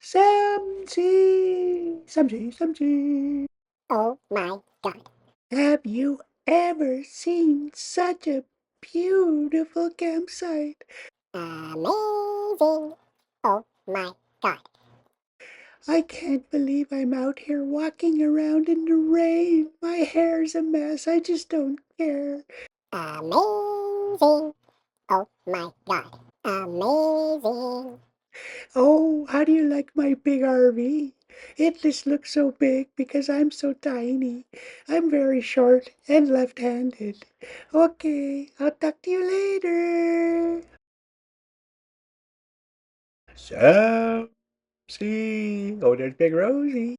Samji. Oh my god. Have you ever seen such a beautiful campsite? Amazing. Oh my god. I can't believe I'm out here walking around in the rain. My hair's a mess. I just don't care. Amazing. Oh my god. Amazing. Oh, how do you like my big RV? It just looks so big because I'm so tiny. I'm very short and left-handed. Okay, I'll talk to you later. So, see, oh, there's Big Rosie.